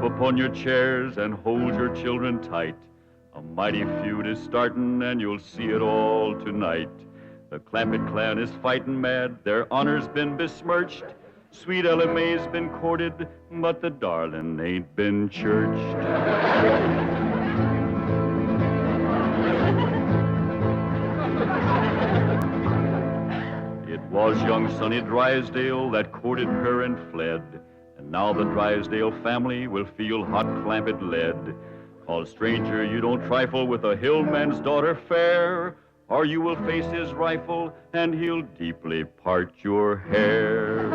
upon your chairs and hold your children tight. A mighty feud is starting, and you'll see it all tonight. The Clampett clan is fighting mad, their honor's been besmirched. Sweet Ella Mae's been courted, but the darling ain't been churched. It was young Sonny Drysdale that courted her and fled. And now the Drysdale family will feel hot Clampett lead. 'Cause, stranger, you don't trifle with a hillman's daughter fair, or you will face his rifle and he'll deeply part your hair.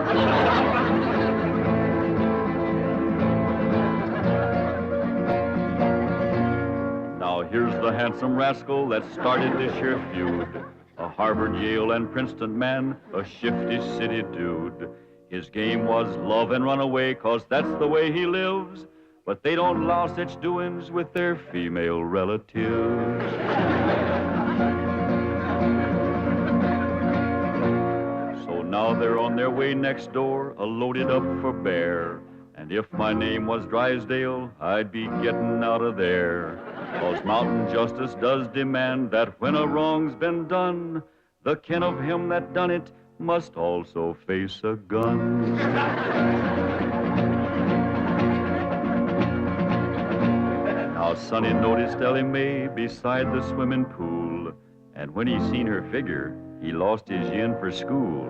Now here's the handsome rascal that started this here feud. A Harvard, Yale, and Princeton man, a shifty city dude. His game was love and run away, 'cause that's the way he lives. But they don't allow such doings with their female relatives. So now they're on their way next door, loaded up for bear. And if my name was Drysdale, I'd be getting out of there. 'Cause mountain justice does demand that when a wrong's been done, the kin of him that done it must also face a gun. Now Sonny noticed Ellie Mae beside the swimming pool, and when he seen her figure, he lost his yin for school.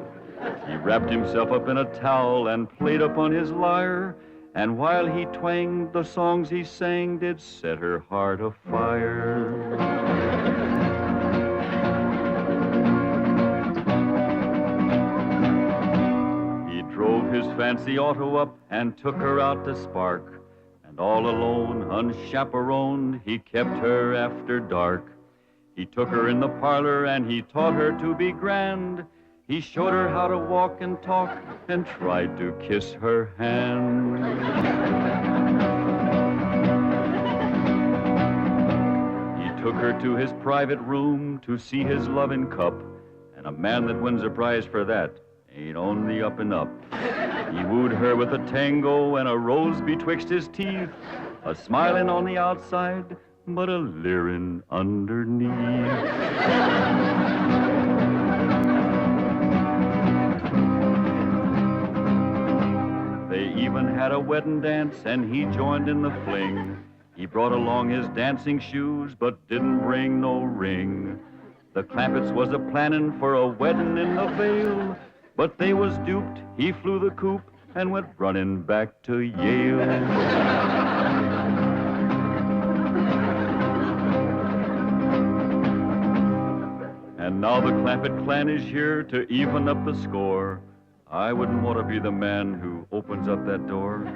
He wrapped himself up in a towel and played upon his lyre, and while he twanged, the songs he sang did set her heart afire. He drove his fancy auto up and took her out to Spark. And all alone, unchaperoned, he kept her after dark. He took her in the parlor and he taught her to be grand. He showed her how to walk and talk and tried to kiss her hand. He took her to his private room to see his loving cup. And a man that wins a prize for that ain't on the up and up. He wooed her with a tango and a rose betwixt his teeth, a smiling on the outside, but a leering underneath. They even had a wedding dance, and he joined in the fling. He brought along his dancing shoes, but didn't bring no ring. The Clampetts was a-planning for a wedding in the Vale, but they was duped. He flew the coop and went running back to Yale. And now the Clampett clan is here to even up the score. I wouldn't want to be the man who opens up that door.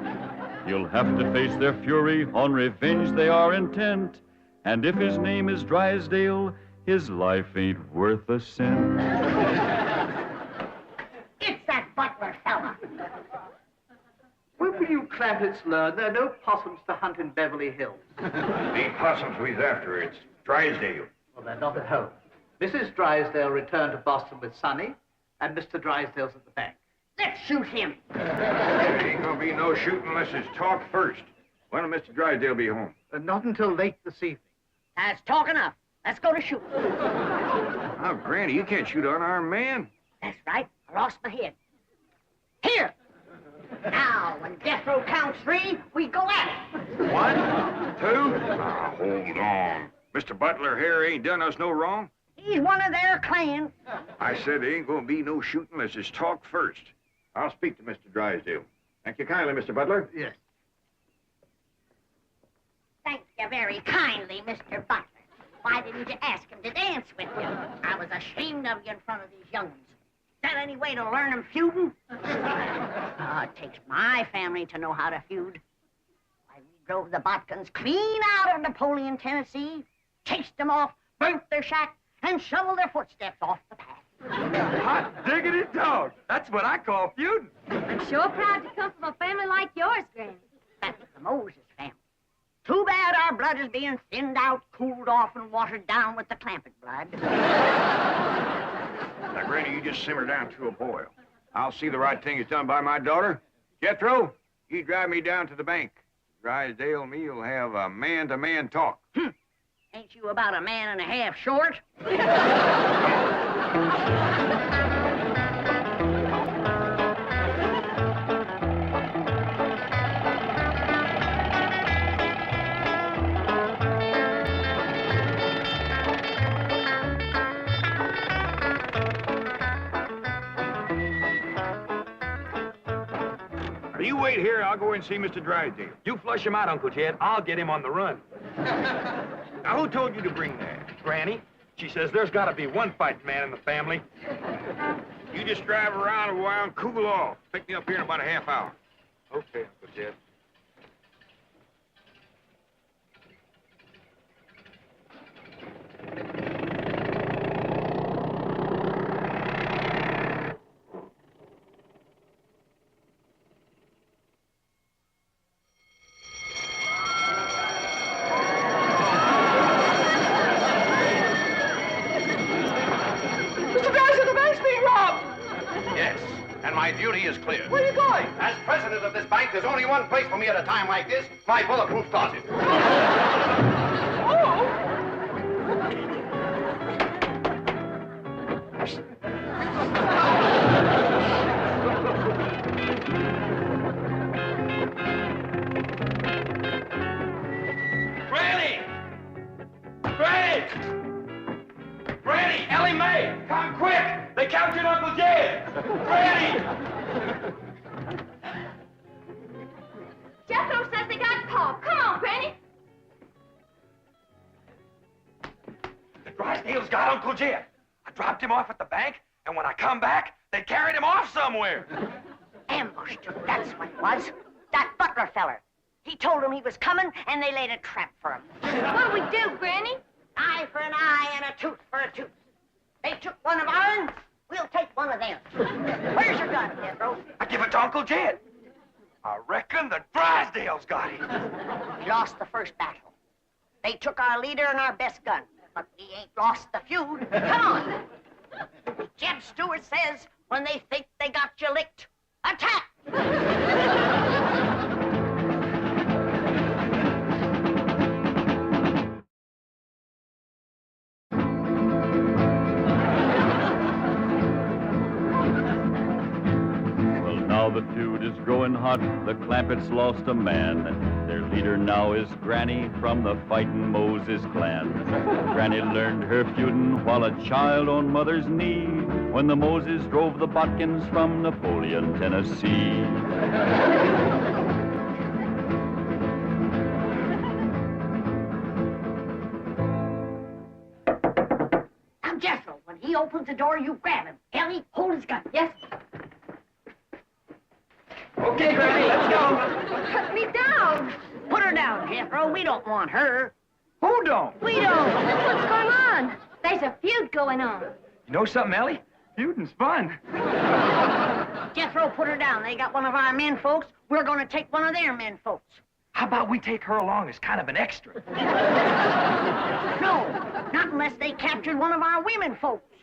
He'll have to face their fury, on revenge they are intent. And if his name is Drysdale, his life ain't worth a cent. It's that butler fella. When will you Clampetts learn there are no possums to hunt in Beverly Hills? Ain't possums we's after, it's Drysdale. Well, they're not at home. Mrs. Drysdale returned to Boston with Sonny, and Mr. Drysdale's at the bank. Let's shoot him. There ain't gonna be no shooting unless it's talk first. When will Mr. Drysdale be home? Not until late this evening. That's talk enough. Let's go to shoot. Oh, Granny, you can't shoot an unarmed man. That's right. I lost my head. Here. Now, when death row counts 3, we go at it. 1, 2. Now, hold on. Mr. Butler here ain't done us no wrong. He's one of their clan. I said there ain't gonna be no shooting unless it's talk first. I'll speak to Mr. Drysdale. Thank you kindly, Mr. Butler. Yes. Thank you very kindly, Mr. Butler. Why didn't you ask him to dance with you? I was ashamed of you in front of these young ones. Is that any way to learn them feuding? Oh, it takes my family to know how to feud. Why, we drove the Botkins clean out of Napoleon, Tennessee, chased them off, burnt their shack, and shoveled their footsteps off the path. Hot diggity dog. That's what I call feuding. I'm sure proud to come from a family like yours, Granny. That's the Moses family. Too bad our blood is being thinned out, cooled off, and watered down with the Clampett blood. Now, Granny, you just simmer down to a boil. I'll see the right thing is done by my daughter. Jethro, you drive me down to the bank. Drysdale and me will have a man-to-man talk. Ain't you about a man and a half short? You wait here. I'll go and see Mr. Drysdale. You flush him out, Uncle Jed. I'll get him on the run. Now, who told you to bring that? Granny, she says there's got to be one fighting man in the family. You just drive around a while and cool off. Pick me up here in about a half hour. Okay, Uncle Jed. Yes, and my duty is clear. Where are you going? As president of this bank, there's only one place for me at a time like this, my bulletproof closet. Granny! Granny! Granny! Ellie Mae! Come quick! They captured Uncle Jed! Granny! Jethro says they got Paul. Come on, Granny. The Drysdales got Uncle Jed. I dropped him off at the bank, and when I come back, they carried him off somewhere. Ambushed him, that's what it was. That butler feller. He told him he was coming, and they laid a trap for him. What'll we do, Granny? Eye for an eye and a tooth for a tooth. They took one of ours, we'll take one of them. Where's your gun, Jethro? I give it to Uncle Jed. I reckon the Drysdales got it. We lost the first battle. They took our leader and our best gun, but we ain't lost the feud. Come on. Jeb Stewart says when they think they got you licked, attack! Now the feud is growing hot, the Clampetts lost a man. Their leader now is Granny from the fightin' Moses clan. Granny learned her feudin' while a child on mother's knee, when the Moses drove the Botkins from Napoleon, Tennessee. Now, Jethro, when he opens the door, you grab him. Ellie, hold his gun. Yes? Okay, Granny, let's go. Cut me down. Put her down, Jethro. We don't want her. Who don't? We don't. What's going on? There's a feud going on. You know something, Ellie? Feuding's fun. Jethro, put her down. They got one of our men folks. We're going to take one of their men folks. How about we take her along as kind of an extra? No, not unless they captured one of our women folks.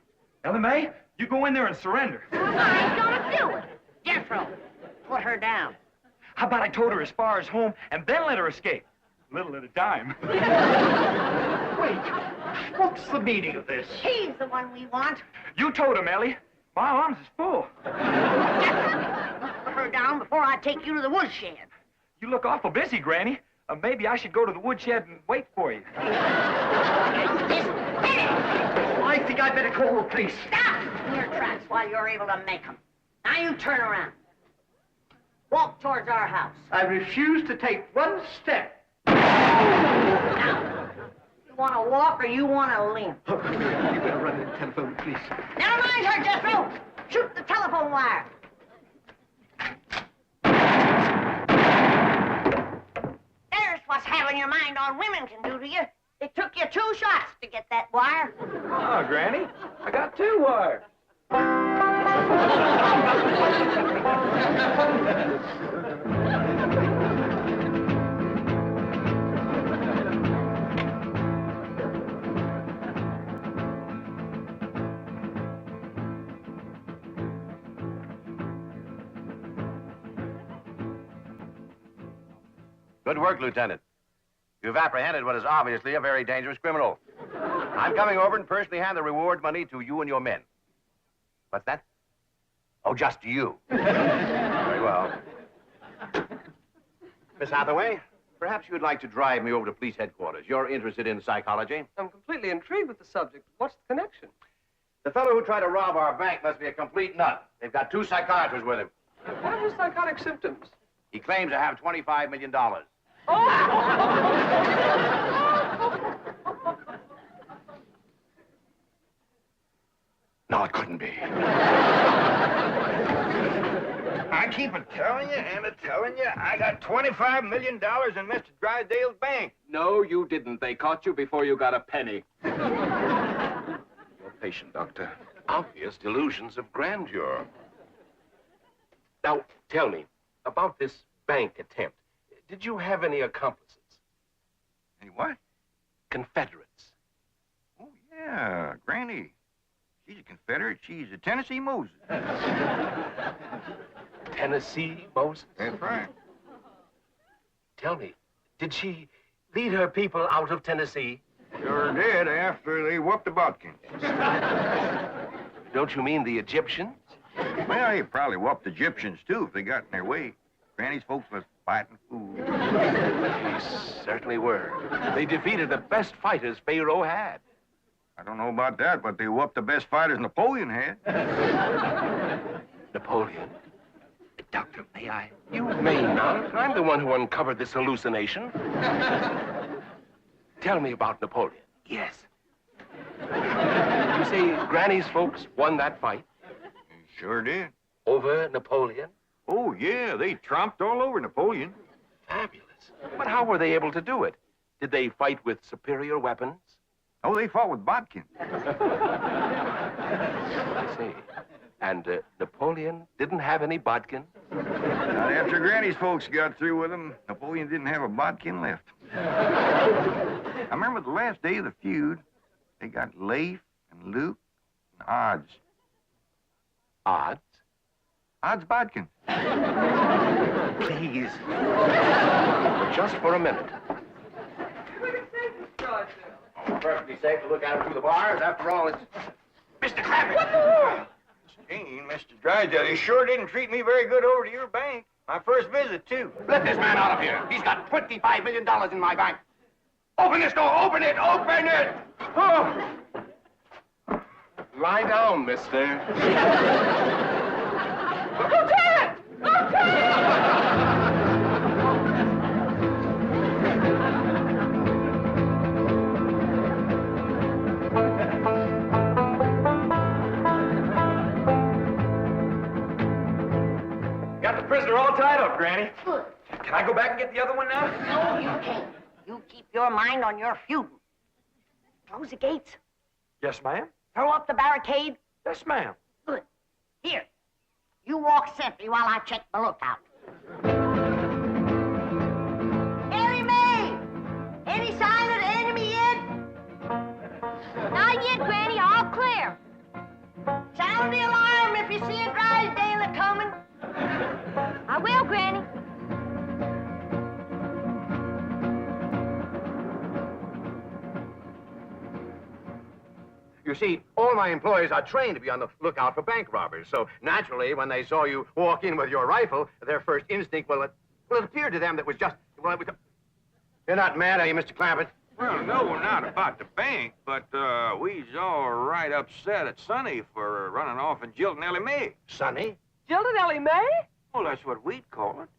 Ellie Mae, you go in there and surrender. I ain't gonna do it. Jethro, put her down. How about I towed her as far as home and then let her escape? A little at a time. Wait, what's the meaning of this? He's the one we want. You towed him, Ellie. My arms is full. Jethro, put her down before I take you to the woodshed. You look awful busy, Granny. Maybe I should go to the woodshed and wait for you. I think I'd better call the police. Stop in your tracks while you're able to make them. Now you turn around. Walk towards our house. I refuse to take one step. Now, you want to walk or you want to limp? You better run and telephone the police. Never mind her, Jethro. Shoot the telephone wire. There's what's having your mind on women can do to you. It took you 2 shots to get that wire. Oh, Granny, I got 2 wires. Good work, Lieutenant. You've apprehended what is obviously a very dangerous criminal. I'm coming over and personally hand the reward money to you and your men. What's that? Oh, just to you. Very well. Miss Hathaway, perhaps you'd like to drive me over to police headquarters. You're interested in psychology. I'm completely intrigued with the subject. What's the connection? The fellow who tried to rob our bank must be a complete nut. They've got 2 psychiatrists with him. What are his psychotic symptoms? He claims to have $25 million. No, it couldn't be. I keep telling you and telling you, I got $25 million in Mr. Drysdale's bank. No, you didn't. They caught you before you got a penny. You're patient, Doctor. Obvious delusions of grandeur. Now, tell me, about this bank attempt, did you have any accomplices? Any what? Confederates? Oh, yeah, Granny. She's a Confederate. She's a Tennessee Moses. Tennessee Moses? That's right. Tell me, did she lead her people out of Tennessee? Sure did after they whooped the Butkins. Don't you mean the Egyptians? Well, they probably whooped the Egyptians, too, if they got in their way. Granny's folks was fighting fools. They certainly were. They defeated the best fighters Pharaoh had. I don't know about that, but they whooped the best fighters Napoleon had. Napoleon? Doctor, may I? You may not. I'm the one who uncovered this hallucination. Tell me about Napoleon. Yes. You say Granny's folks won that fight? Sure did. Over Napoleon? Oh, yeah, they tromped all over Napoleon. Fabulous. But how were they able to do it? Did they fight with superior weapons? Oh, they fought with bodkins. I see. And Napoleon didn't have any bodkin? Not after Granny's folks got through with him, Napoleon didn't have a bodkin left. I remember the last day of the feud, they got Leif and Luke and Odds. Odds? Odds bodkin. Please. Just for a minute. Perfectly safe to look out through the bars. After all, it's... Mr. Clappett! Gee, Mr. Drysdale, he sure didn't treat me very good over to your bank. My first visit, too. Let this man out of here. He's got $25 million in my bank. Open this door. Open it. Open it. Oh. Lie down, mister. Lieutenant! Got the prisoner all tied up, Granny. Good. Can I go back and get the other one now? No, you can't. You keep your mind on your feuding. Close the gates. Yes, ma'am. Throw up the barricade. Yes, ma'am. Good. Here. You walk sentry while I check the lookout. Ellie Mae! Any sign of the enemy yet? Not yet, Granny. All clear. Sound the alarm if you see a Drysdale coming. I will, Granny. You see, all my employees are trained to be on the lookout for bank robbers. So, naturally, when they saw you walk in with your rifle, their first instinct, it appeared to them that was just, well, it was... You're not mad, are you, Mr. Clampett? Well, no, not about the bank, but we's all right upset at Sonny for running off and jilting Ellie Mae. Sonny? Jilted Ellie Mae? Well, that's what we'd call it.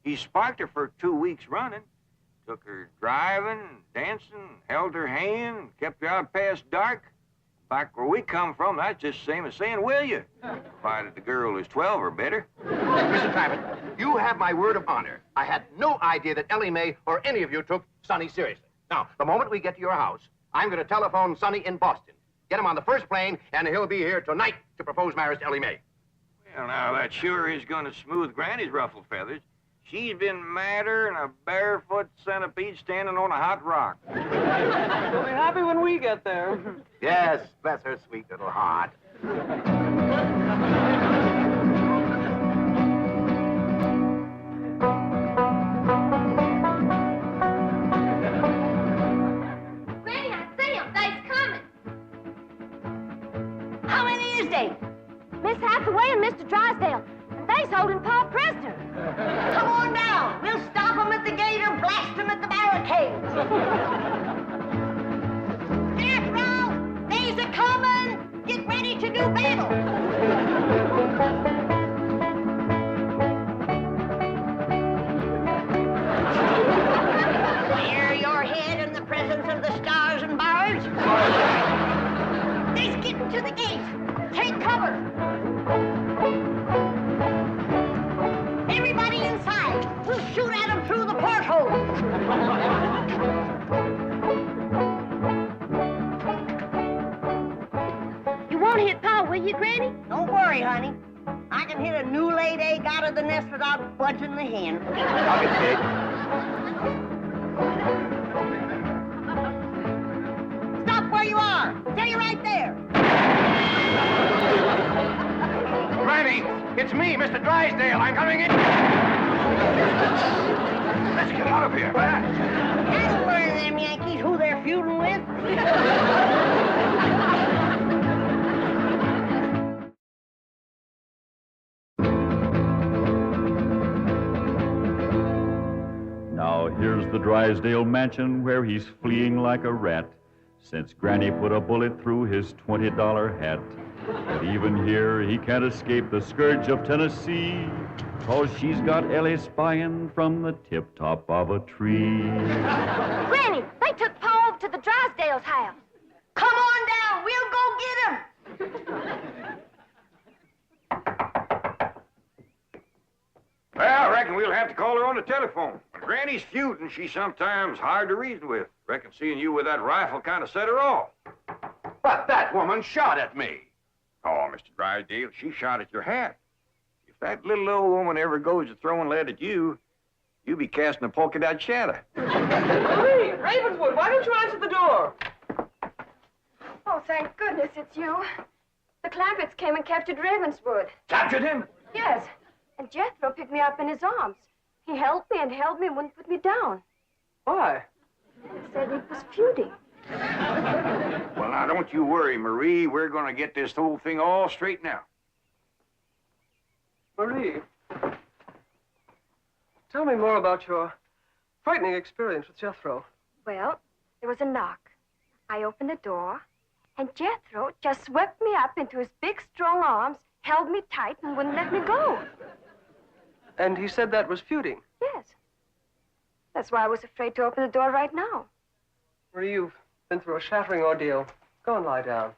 He sparked her for 2 weeks running. Took her driving, dancing, held her hand, kept her out past dark. Back where we come from, that's just the same as saying, will you? Provided the girl is 12 or better. Mr. Clampett, you have my word of honor. I had no idea that Ellie Mae or any of you took Sonny seriously. Now, the moment we get to your house, I'm going to telephone Sonny in Boston. Get him on the first plane, and he'll be here tonight to propose marriage to Ellie Mae. Well, now, that sure is going to smooth Granny's ruffled feathers. She's been madder than a barefoot centipede standing on a hot rock. She'll be happy when we get there. Yes, bless her sweet little heart. Hathaway and Mr. Drysdale. And they's holding Pa prisoner. Come on down. We'll stop them at the gate or blast them at the barricades. Jethro, they's a-coming. Get ready to do battle. Bare your head in the presence of the stars and bars. They's getting to the gate. Take cover. Everybody inside. We'll shoot at them through the porthole. You won't hit Pa, will you, Granny? Don't worry, honey. I can hit a new-laid egg out of the nest without budging the hen. I'll get big. Stop where you are. Stay right there. Granny, it's me, Mr. Drysdale. I'm coming in. Let's get out of here. That'll learn them Yankees who they're feuding with. Now here's the Drysdale mansion where he's fleeing like a rat, since Granny put a bullet through his $20 hat. But even here, he can't escape the scourge of Tennessee, 'cause she's got Ellie spying from the tip-top of a tree. Granny, they took Pa over to the Drysdale's house. Come on down. We'll go get him. Well, I reckon we'll have to call her on the telephone. When Granny's feuding, she's sometimes hard to reason with. Reckon seeing you with that rifle kind of set her off. But that woman shot at me. Oh, Mr. Drysdale, she shot at your hat. If that little old woman ever goes to throwing lead at you, you'll be casting a polka dot shadow. Marie, Ravenswood, why don't you answer the door? Oh, thank goodness it's you. The Clampetts came and captured Ravenswood. Captured him? Yes. And Jethro picked me up in his arms. He held me and wouldn't put me down. Why? He said he was feuding. Well, now, don't you worry, Marie. We're going to get this whole thing all straight now. Marie, tell me more about your frightening experience with Jethro. Well, there was a knock. I opened the door, and Jethro just swept me up into his big, strong arms, held me tight, and wouldn't let me go. And he said that was feuding. Yes. That's why I was afraid to open the door right now. Marie, you've been through a shattering ordeal. Go and lie down.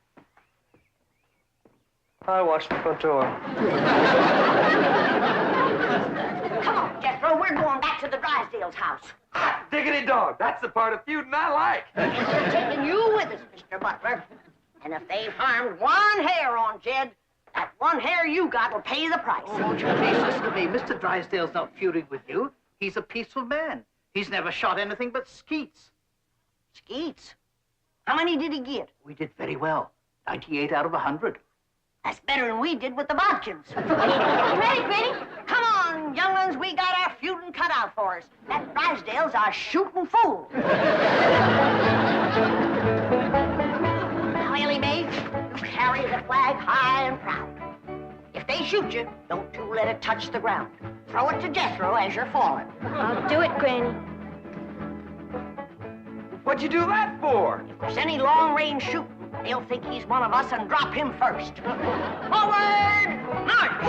I'll watch the front door. Come on, Jethro. We're going back to the Drysdale's house. Hot diggity dog. That's the part of feuding I like. And we're taking you with us, Mr. Butler. And if they've harmed one hair on Jed, that one hair you got will pay the price. Oh, won't you please listen to me? Mr. Drysdale's not feuding with you. He's a peaceful man. He's never shot anything but skeets. Skeets? How many did he get? We did very well. 98 out of 100. That's better than we did with the Bodkins. Ready, Granny? Come on, young'uns. We got our feuding cut out for us. That Drysdale's our shooting fool. Now, Ellie Mae, you carry the flag high and proud. If they shoot you, don't you let it touch the ground. Throw it to Jethro as you're falling. I'll do it, Granny. What'd you do that for? If there's any long-range shooting, they'll think he's one of us and drop him first. Forward, march!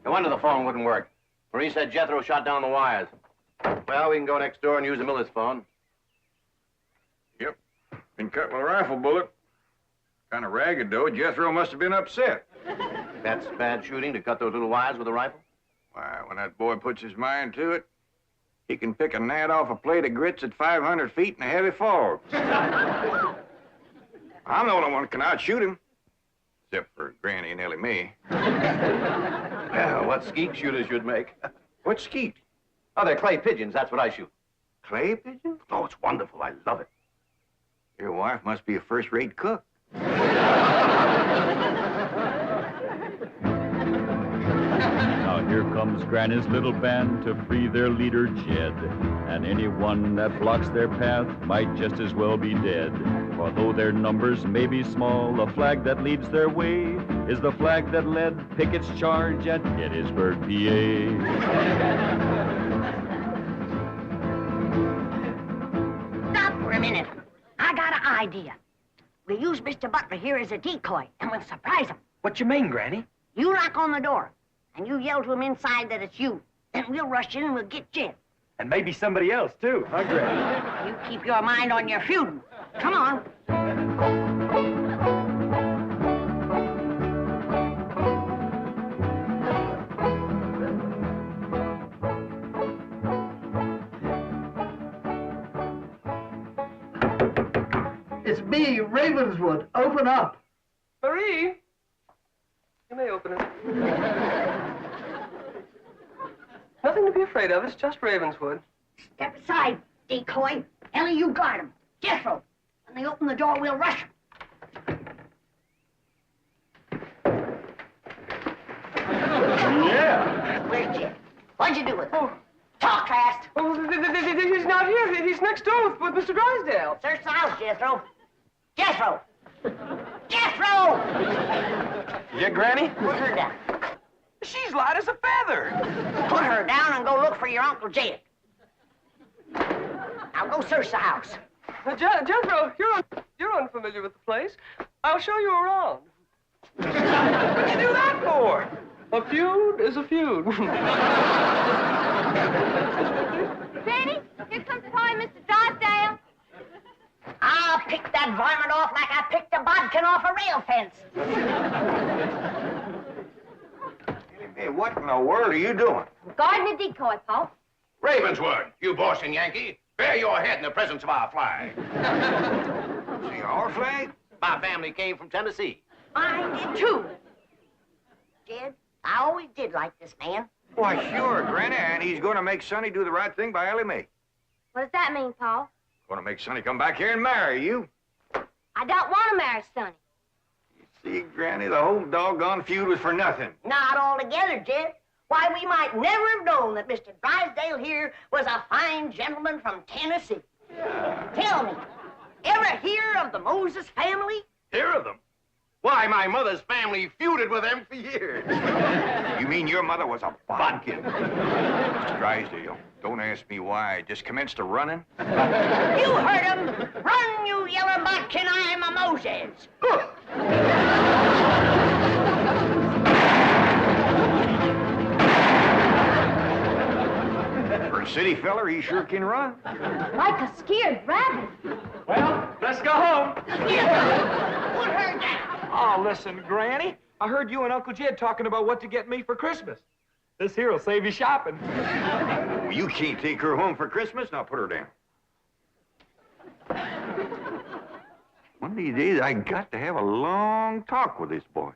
No wonder the phone wouldn't work. Marie said Jethro shot down the wires. Well, we can go next door and use the Miller's phone. Yep. Been cut with a rifle bullet. Kind of ragged, though. Jethro must have been upset. That's bad shooting, to cut those little wires with a rifle. Why, when that boy puts his mind to it, he can pick a gnat off a plate of grits at 500 feet in a heavy fog. I'm the only one who can outshoot him. Except for Granny and Ellie Mae. Yeah, what skeet shooters you'd make. What's skeet? Oh, they're clay pigeons. That's what I shoot. Clay pigeon? Oh, it's wonderful. I love it. Your wife must be a first-rate cook. Now, Now here comes Granny's little band to free their leader, Jed. And anyone that blocks their path might just as well be dead. For though their numbers may be small, the flag that leads their way is the flag that led Pickett's charge at Gettysburg, PA. Stop for a minute. I got an idea. We'll use Mr. Butler here as a decoy, and we'll surprise him. What you mean, Granny? You knock on the door, and you yell to him inside that it's you. Then we'll rush in and we'll get Jed. And maybe somebody else, too, huh, Granny? You keep your mind on your feuding. Come on. It's me, Ravenswood. Open up. Marie, you may open it. Nothing to be afraid of. It's just Ravenswood. Step aside, decoy. Ellie, you guard him. Jethro. When they open the door, we'll rush him. Yeah. Where's Jed? What'd you do with him? Talk fast. Oh, he's not here. He's next door with Mr. Drysdale. Search the house, Jethro. Jethro! Jethro! Yeah, Granny? Put her down. She's light as a feather. Put her down and go look for your Uncle Jed. Now go search the house. Jethro, you're unfamiliar with the place. I'll show you around. What'd you do that for? A feud is a feud. Granny, here comes Pa and Mr. Drysdale. I'll pick that varmint off like I picked a bodkin off a rail fence. Hey, what in the world are you doing? Guarding the decoy, Pa. Ravenswood, you Boston Yankee, bear your head in the presence of our flag. See our flag? My family came from Tennessee. Mine did too. Jed, I always did like this man. Why, sure, Granny, and he's going to make Sonny do the right thing by Ellie Mae. What does that mean, Pa? Going to make Sonny come back here and marry you. I don't want to marry Sonny. See, Granny, the whole doggone feud was for nothing. Not altogether, Jed. Why, we might never have known that Mr. Drysdale here was a fine gentleman from Tennessee. Tell me, ever hear of the Moses family? Hear of them? Why, my mother's family feuded with them for years. You mean your mother was a bodkin? Mr. Drysdale, don't ask me why. I just commenced a running. You heard him. Run, you yellow bodkin, I am a Moses. For a city feller, he sure can run. Like a scared rabbit. Well, let's go home. Put her down. Oh, listen, Granny. I heard you and Uncle Jed talking about what to get me for Christmas. This here'll save you shopping. Oh, you can't take her home for Christmas. Now put her down. One of these days, I got to have a long talk with this boy.